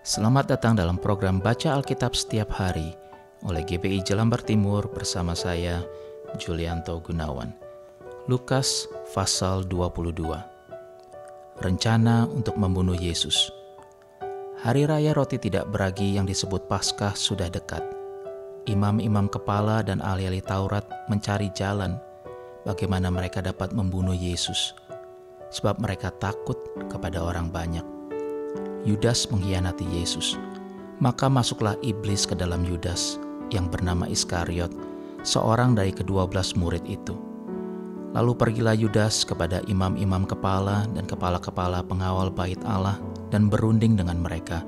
Selamat datang dalam program Baca Alkitab Setiap Hari oleh GPI Jelambar Timur bersama saya, Julianto Gunawan. Lukas pasal 22. Rencana untuk membunuh Yesus. Hari Raya Roti Tidak Beragi yang disebut Paskah sudah dekat. Imam-imam kepala dan ahli-ahli Taurat mencari jalan bagaimana mereka dapat membunuh Yesus, sebab mereka takut kepada orang banyak. Yudas mengkhianati Yesus. Maka masuklah iblis ke dalam Yudas yang bernama Iskariot, seorang dari ke-12 murid itu. Lalu pergilah Yudas kepada imam-imam kepala dan kepala-kepala pengawal bait Allah dan berunding dengan mereka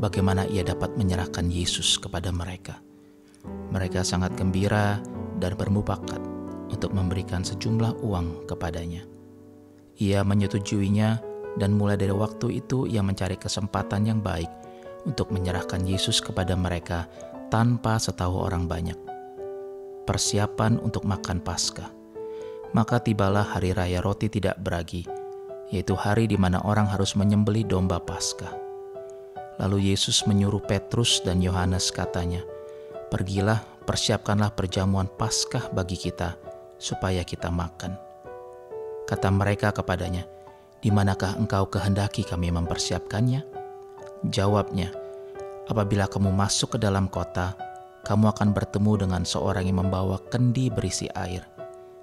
bagaimana ia dapat menyerahkan Yesus kepada mereka. Mereka sangat gembira dan bermufakat untuk memberikan sejumlah uang kepadanya. Ia menyetujuinya, dan mulai dari waktu itu ia mencari kesempatan yang baik untuk menyerahkan Yesus kepada mereka tanpa setahu orang banyak. Persiapan untuk makan Paskah. Maka tibalah hari raya roti tidak beragi, yaitu hari di mana orang harus menyembelih domba Paskah. Lalu Yesus menyuruh Petrus dan Yohanes, katanya, "Pergilah, persiapkanlah perjamuan Paskah bagi kita, supaya kita makan." Kata mereka kepadanya, "Di manakah engkau kehendaki kami mempersiapkannya?" Jawabnya, "Apabila kamu masuk ke dalam kota, kamu akan bertemu dengan seorang yang membawa kendi berisi air.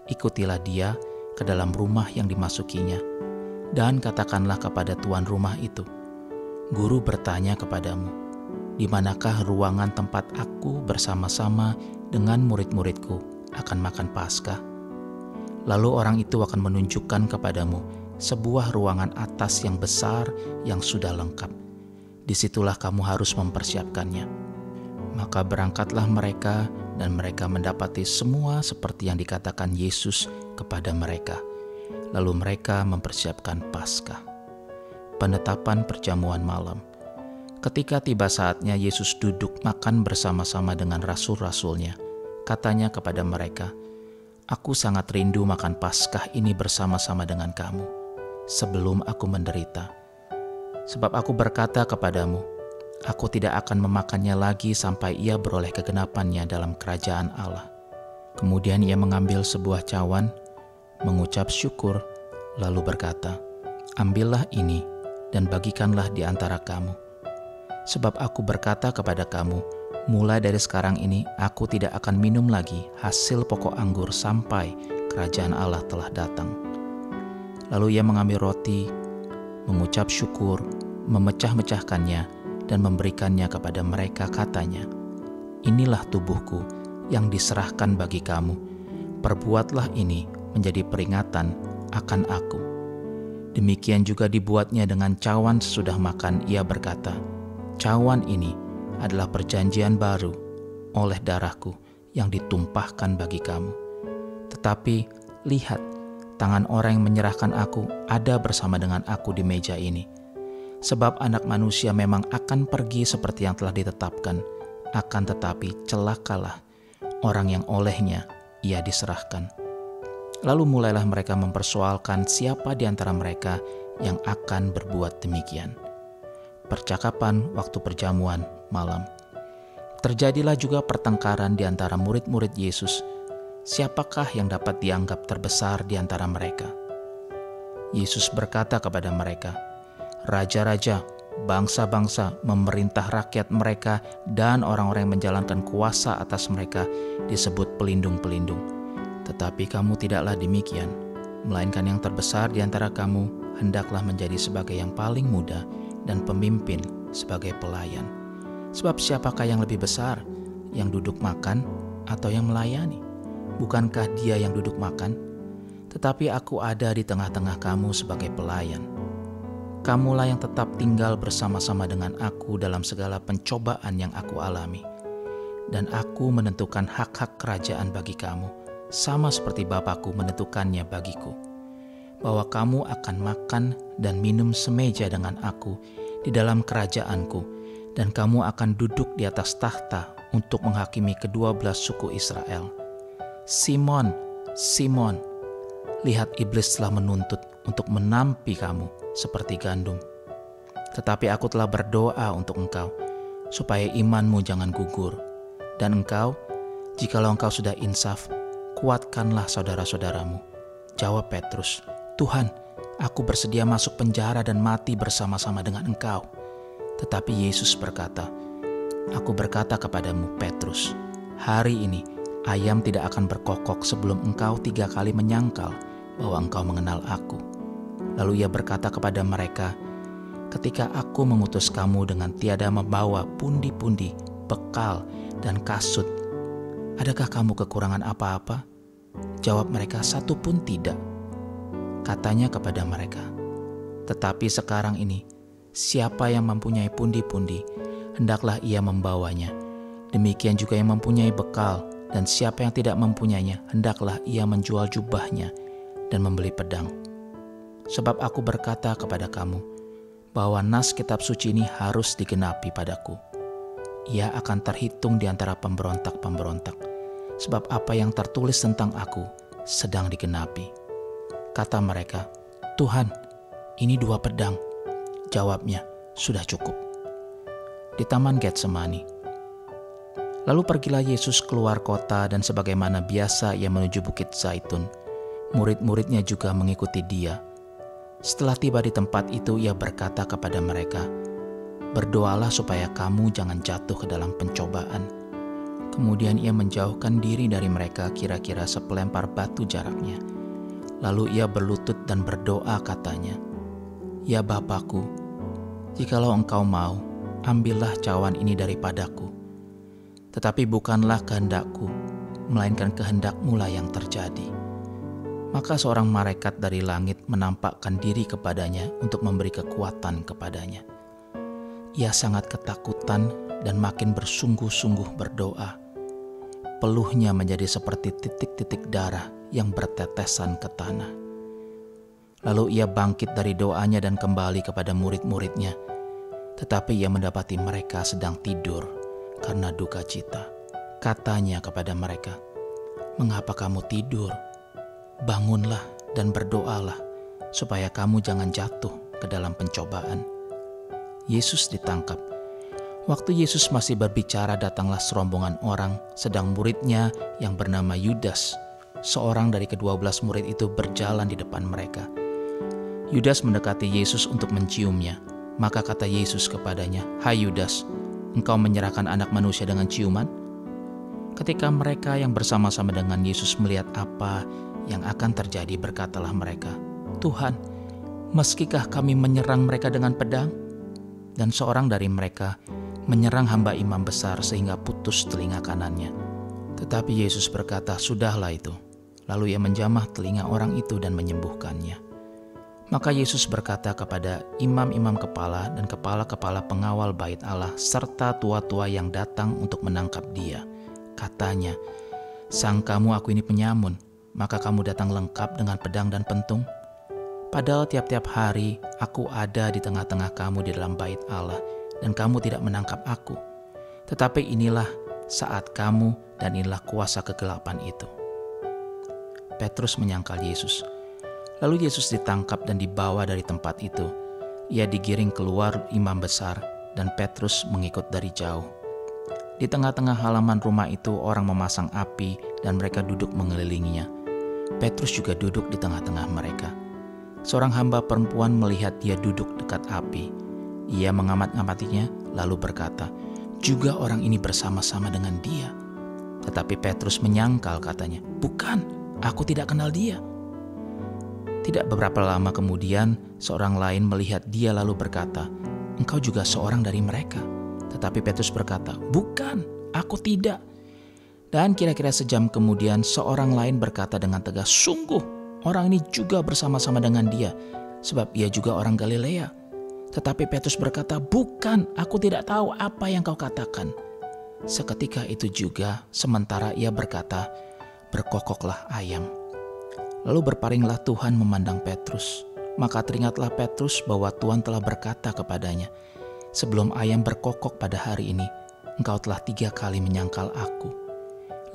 Ikutilah dia ke dalam rumah yang dimasukinya, dan katakanlah kepada tuan rumah itu, 'Guru bertanya kepadamu, di manakah ruangan tempat aku bersama-sama dengan murid-muridku akan makan Paskah?' Lalu orang itu akan menunjukkan kepadamu sebuah ruangan atas yang besar yang sudah lengkap. Disitulah kamu harus mempersiapkannya." Maka berangkatlah mereka, dan mereka mendapati semua seperti yang dikatakan Yesus kepada mereka. Lalu mereka mempersiapkan Paskah. Penetapan perjamuan malam. Ketika tiba saatnya Yesus duduk makan bersama-sama dengan rasul-rasulnya, katanya kepada mereka, "Aku sangat rindu makan Paskah ini bersama-sama dengan kamu sebelum aku menderita. Sebab aku berkata kepadamu, aku tidak akan memakannya lagi sampai ia beroleh kegenapannya dalam kerajaan Allah." Kemudian ia mengambil sebuah cawan, mengucap syukur, lalu berkata, "Ambillah ini dan bagikanlah di antara kamu. Sebab aku berkata kepada kamu, mulai dari sekarang ini aku tidak akan minum lagi hasil pokok anggur sampai kerajaan Allah telah datang." Lalu ia mengambil roti, mengucap syukur, memecah-mecahkannya, dan memberikannya kepada mereka, katanya, "Inilah tubuhku yang diserahkan bagi kamu. Perbuatlah ini menjadi peringatan akan aku." Demikian juga dibuatnya dengan cawan sesudah makan. Ia berkata, "Cawan ini adalah perjanjian baru oleh darahku yang ditumpahkan bagi kamu. Tetapi lihat, tangan orang yang menyerahkan aku ada bersama dengan aku di meja ini. Sebab Anak Manusia memang akan pergi seperti yang telah ditetapkan, akan tetapi celakalah orang yang olehnya ia diserahkan." Lalu mulailah mereka mempersoalkan siapa di antara mereka yang akan berbuat demikian. Percakapan waktu perjamuan malam. Terjadilah juga pertengkaran di antara murid-murid Yesus. Siapakah yang dapat dianggap terbesar di antara mereka? Yesus berkata kepada mereka, "Raja-raja, bangsa-bangsa memerintah rakyat mereka, dan orang-orang yang menjalankan kuasa atas mereka disebut pelindung-pelindung. Tetapi kamu tidaklah demikian, melainkan yang terbesar di antara kamu hendaklah menjadi sebagai yang paling muda, dan pemimpin sebagai pelayan. Sebab siapakah yang lebih besar, yang duduk makan atau yang melayani? Bukankah dia yang duduk makan? Tetapi aku ada di tengah-tengah kamu sebagai pelayan. Kamulah yang tetap tinggal bersama-sama dengan aku dalam segala pencobaan yang aku alami. Dan aku menentukan hak-hak kerajaan bagi kamu, sama seperti Bapakku menentukannya bagiku. Bahwa kamu akan makan dan minum semeja dengan aku di dalam kerajaanku, dan kamu akan duduk di atas tahta untuk menghakimi ke-12 suku Israel. Simon, Simon, lihat iblis telah menuntut untuk menampi kamu seperti gandum. Tetapi aku telah berdoa untuk engkau, supaya imanmu jangan gugur. Dan engkau, jikalau engkau sudah insaf, kuatkanlah saudara-saudaramu. Jawab Petrus, Tuhan, aku bersedia masuk penjara dan mati bersama-sama dengan engkau. Tetapi Yesus berkata, aku berkata kepadamu, Petrus, hari ini ayam tidak akan berkokok sebelum engkau 3 kali menyangkal bahwa engkau mengenal aku. Lalu ia berkata kepada mereka, ketika aku mengutus kamu dengan tiada membawa pundi-pundi, bekal, dan kasut, adakah kamu kekurangan apa-apa? Jawab mereka, satu pun tidak. Katanya kepada mereka, tetapi sekarang ini, siapa yang mempunyai pundi-pundi, hendaklah ia membawanya. Demikian juga yang mempunyai bekal, dan siapa yang tidak mempunyainya, hendaklah ia menjual jubahnya dan membeli pedang. Sebab aku berkata kepada kamu, bahwa nas kitab suci ini harus digenapi padaku. Ia akan terhitung di antara pemberontak-pemberontak, sebab apa yang tertulis tentang aku sedang digenapi. Kata mereka, Tuhan, ini 2 pedang. Jawabnya, sudah cukup. Di Taman Getsemani. Lalu pergilah Yesus keluar kota dan sebagaimana biasa ia menuju Bukit Zaitun. Murid-muridnya juga mengikuti dia. Setelah tiba di tempat itu, ia berkata kepada mereka, berdoalah supaya kamu jangan jatuh ke dalam pencobaan. Kemudian ia menjauhkan diri dari mereka kira-kira sepelempar batu jaraknya. Lalu ia berlutut dan berdoa katanya, ya Bapakku, jikalau engkau mau, ambillah cawan ini daripadaku. Tetapi bukanlah kehendakku, melainkan kehendak-Mu lah yang terjadi. Maka seorang malaikat dari langit menampakkan diri kepadanya untuk memberi kekuatan kepadanya. Ia sangat ketakutan dan makin bersungguh-sungguh berdoa. Peluhnya menjadi seperti titik-titik darah yang bertetesan ke tanah. Lalu ia bangkit dari doanya dan kembali kepada murid-muridnya. Tetapi ia mendapati mereka sedang tidur karena duka cita. Katanya kepada mereka, mengapa kamu tidur? Bangunlah dan berdoalah, supaya kamu jangan jatuh ke dalam pencobaan. Yesus ditangkap. Waktu Yesus masih berbicara, datanglah serombongan orang, sedang muridnya yang bernama Yudas, seorang dari ke-12 murid itu berjalan di depan mereka. Yudas mendekati Yesus untuk menciumnya. Maka kata Yesus kepadanya, hai Yudas, engkau menyerahkan Anak Manusia dengan ciuman? Ketika mereka yang bersama-sama dengan Yesus melihat apa yang akan terjadi, berkatalah mereka, Tuhan, meskikah kami menyerang mereka dengan pedang? Dan seorang dari mereka menyerang hamba imam besar sehingga putus telinga kanannya. Tetapi Yesus berkata, sudahlah itu. Lalu ia menjamah telinga orang itu dan menyembuhkannya. Maka Yesus berkata kepada imam-imam kepala dan kepala-kepala pengawal bait Allah serta tua-tua yang datang untuk menangkap dia. Katanya, sangkamu aku ini penyamun, maka kamu datang lengkap dengan pedang dan pentung? Padahal tiap-tiap hari aku ada di tengah-tengah kamu di dalam bait Allah, dan kamu tidak menangkap aku. Tetapi inilah saat kamu dan inilah kuasa kegelapan itu. Petrus menyangkal Yesus. Lalu Yesus ditangkap dan dibawa dari tempat itu. Ia digiring keluar imam besar, dan Petrus mengikut dari jauh. Di tengah-tengah halaman rumah itu orang memasang api dan mereka duduk mengelilinginya. Petrus juga duduk di tengah-tengah mereka. Seorang hamba perempuan melihat dia duduk dekat api. Ia mengamat-ngamatinya lalu berkata, juga orang ini bersama-sama dengan dia. Tetapi Petrus menyangkal, katanya, bukan, aku tidak kenal dia. Tidak beberapa lama kemudian seorang lain melihat dia lalu berkata, engkau juga seorang dari mereka. Tetapi Petrus berkata, bukan, aku tidak. Dan kira-kira sejam kemudian seorang lain berkata dengan tegas, sungguh orang ini juga bersama-sama dengan dia, sebab ia juga orang Galilea. Tetapi Petrus berkata, bukan, aku tidak tahu apa yang kau katakan. Seketika itu juga, sementara ia berkata, berkokoklah ayam. Lalu berparinglah Tuhan memandang Petrus. Maka teringatlah Petrus bahwa Tuhan telah berkata kepadanya, sebelum ayam berkokok pada hari ini, engkau telah 3 kali menyangkal aku.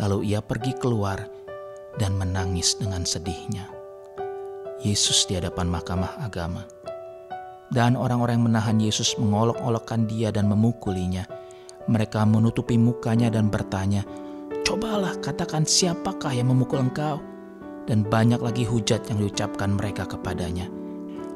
Lalu ia pergi keluar dan menangis dengan sedihnya. Yesus di hadapan mahkamah agama. Dan orang-orang yang menahan Yesus mengolok-olokkan dia dan memukulinya. Mereka menutupi mukanya dan bertanya, "Cobalah katakan siapakah yang memukul engkau?" Dan banyak lagi hujat yang diucapkan mereka kepadanya.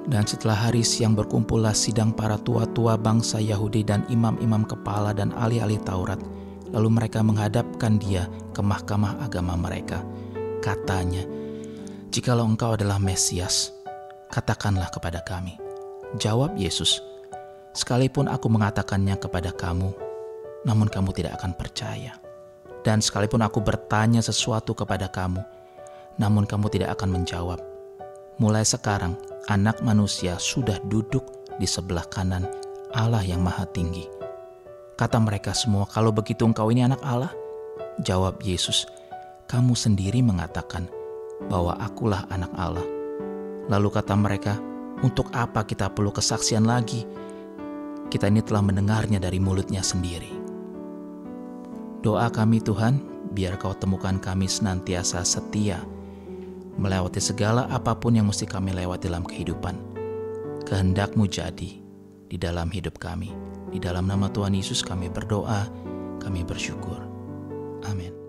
Dan setelah hari siang berkumpullah sidang para tua-tua bangsa Yahudi dan imam-imam kepala dan ahli-ahli Taurat. Lalu mereka menghadapkan dia ke mahkamah agama mereka. Katanya, "Jikalau engkau adalah Mesias, katakanlah kepada kami." Jawab Yesus, "Sekalipun aku mengatakannya kepada kamu, namun kamu tidak akan percaya. Dan sekalipun aku bertanya sesuatu kepada kamu, namun kamu tidak akan menjawab. Mulai sekarang, Anak Manusia sudah duduk di sebelah kanan Allah yang Maha Tinggi." Kata mereka semua, "Kalau begitu engkau ini anak Allah?" Jawab Yesus, "Kamu sendiri mengatakan bahwa akulah anak Allah." Lalu kata mereka, "Untuk apa kita perlu kesaksian lagi? Kita ini telah mendengarnya dari mulutnya sendiri." Doa kami Tuhan, biar Kau temukan kami senantiasa setia, melewati segala apapun yang mesti kami lewati dalam kehidupan. Kehendak-Mu jadi di dalam hidup kami. Di dalam nama Tuhan Yesus kami berdoa, kami bersyukur. Amin.